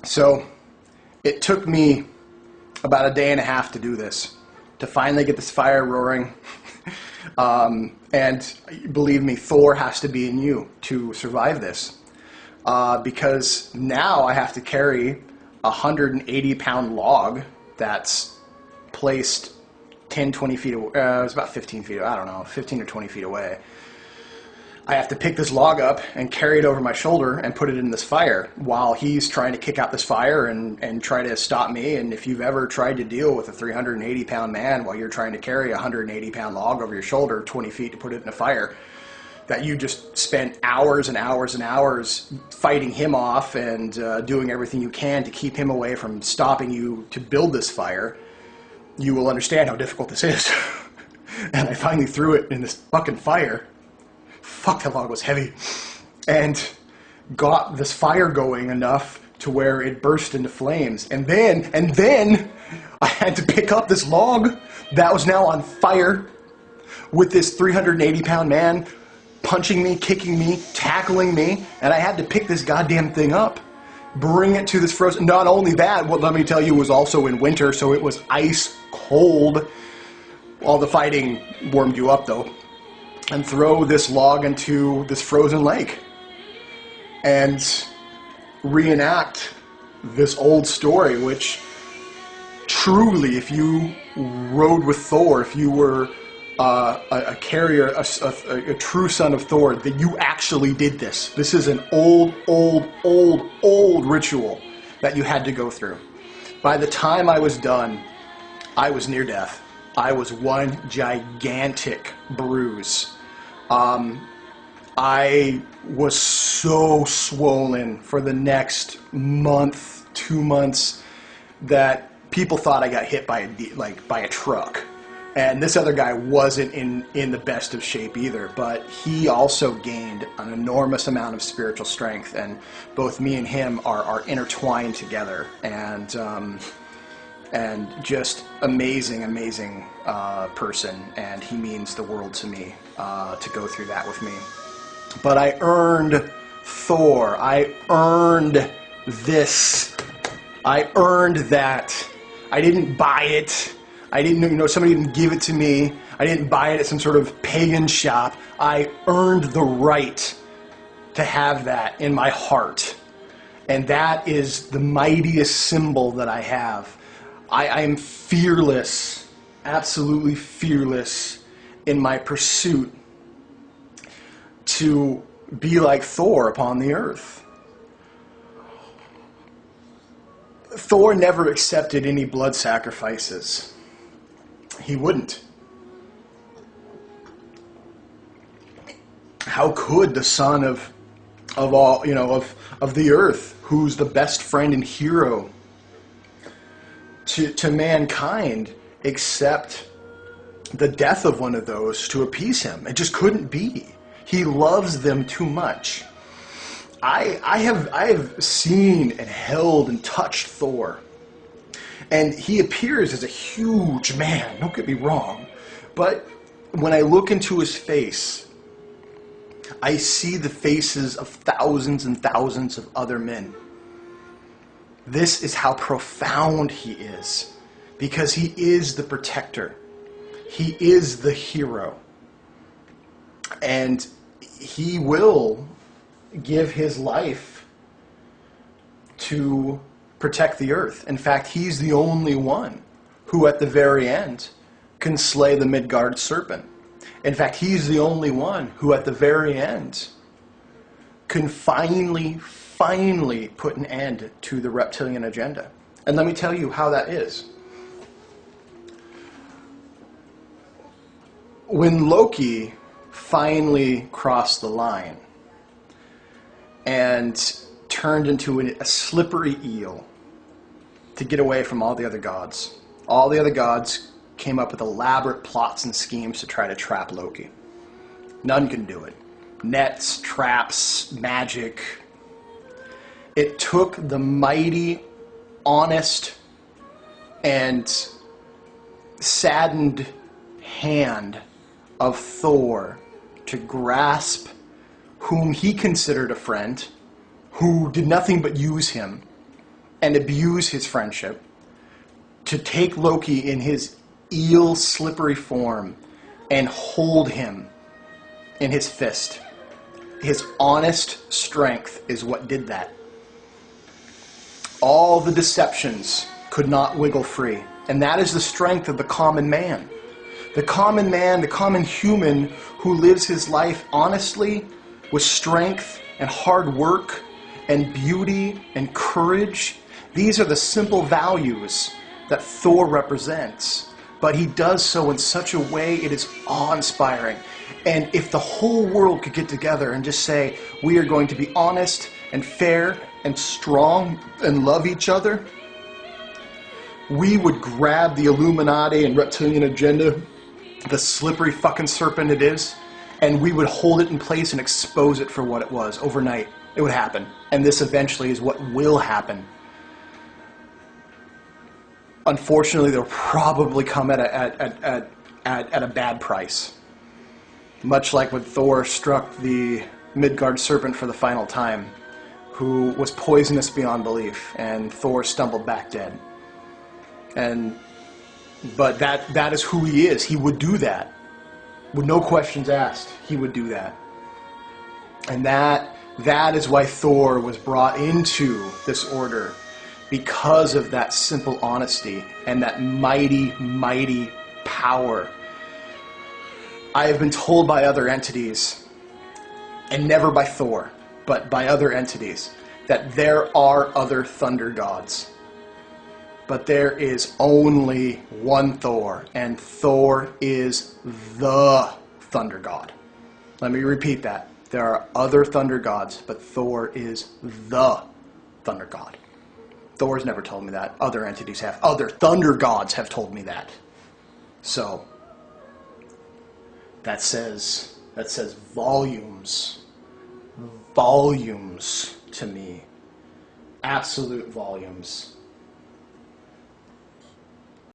So it took me about a day and a half to do this, to finally get this fire roaring. And believe me, Thor has to be in you to survive this. Because now I have to carry a 180-pound log that's placed 10, 20 feet away. It was about 15 feet, I don't know, 15 or 20 feet away. I have to pick this log up and carry it over my shoulder and put it in this fire while he's trying to kick out this fire and try to stop me. And if you've ever tried to deal with a 380-pound man while you're trying to carry a 180-pound log over your shoulder 20 feet to put it in a fire, that you just spent hours and hours and hours fighting him off and doing everything you can to keep him away from stopping you to build this fire, you will understand how difficult this is. And I finally threw it in this fucking fire. Fuck, that log was heavy. And got this fire going enough to where it burst into flames. And then I had to pick up this log that was now on fire with this 380-pound man punching me, kicking me, tackling me, and I had to pick this goddamn thing up, bring it to this frozen. Not only that, what let me tell you, was also in winter, so it was ice cold. All the fighting warmed you up though. And throw this log into this frozen lake and reenact this old story, which truly, if you rode with Thor, if you were a carrier, a true son of Thor, that you actually did this. This is an old ritual that you had to go through. By the time I was done, I was near death. I was one gigantic bruise. I was so swollen for the next month, 2 months, that people thought I got hit by a truck. And this other guy wasn't in the best of shape either, but he also gained an enormous amount of spiritual strength, and both me and him are intertwined together, and just amazing person, and he means the world to me to go through that with me. But I earned Thor. I earned this. I earned that. I didn't buy it. I didn't, somebody didn't give it to me. I didn't buy it at some sort of pagan shop. I earned the right to have that in my heart. And that is the mightiest symbol that I have. I am fearless, absolutely fearless in my pursuit to be like Thor upon the earth. Thor never accepted any blood sacrifices. He wouldn't. How could the son of all, of the earth, who's the best friend and hero to mankind, accept the death of one of those to appease him? It just couldn't be. He loves them too much. I have seen and held and touched Thor. And he appears as a huge man, don't get me wrong. But when I look into his face, I see the faces of thousands and thousands of other men. This is how profound he is, because he is the protector. He is the hero. And he will give his life to protect the earth. In fact, he's the only one who at the very end can slay the Midgard serpent. In fact, he's the only one who at the very end can finally put an end to the reptilian agenda. And let me tell you how that is. When Loki finally crossed the line and turned into a slippery eel to get away from all the other gods, all the other gods came up with elaborate plots and schemes to try to trap Loki. None can do it. Nets, traps, magic. It took the mighty, honest, and saddened hand of Thor to grasp whom he considered a friend, who did nothing but use him, and abuse his friendship, to take Loki in his eel slippery form and hold him in his fist. His honest strength is what did that. All the deceptions could not wiggle free. And that is the strength of the common man. The common man, the common human who lives his life honestly with strength and hard work and beauty and courage. These are the simple values that Thor represents. But he does so in such a way it is awe-inspiring. And if the whole world could get together and just say, we are going to be honest and fair and strong and love each other, we would grab the Illuminati and reptilian agenda, the slippery fucking serpent it is, and we would hold it in place and expose it for what it was overnight. It would happen. And this eventually is what will happen. Unfortunately, they'll probably come at a bad price. Much like when Thor struck the Midgard serpent for the final time, who was poisonous beyond belief, and Thor stumbled back dead. But that is who he is. He would do that. With no questions asked, he would do that. And that is why Thor was brought into this order, because of that simple honesty and that mighty, mighty power. I have been told by other entities, and never by Thor, but by other entities, that there are other thunder gods. But there is only one Thor, and Thor is the thunder god. Let me repeat that. There are other thunder gods, but Thor is the thunder god. Thor's never told me that. Other entities have. Other thunder gods have told me that. So, that says volumes. Volumes to me. Absolute volumes.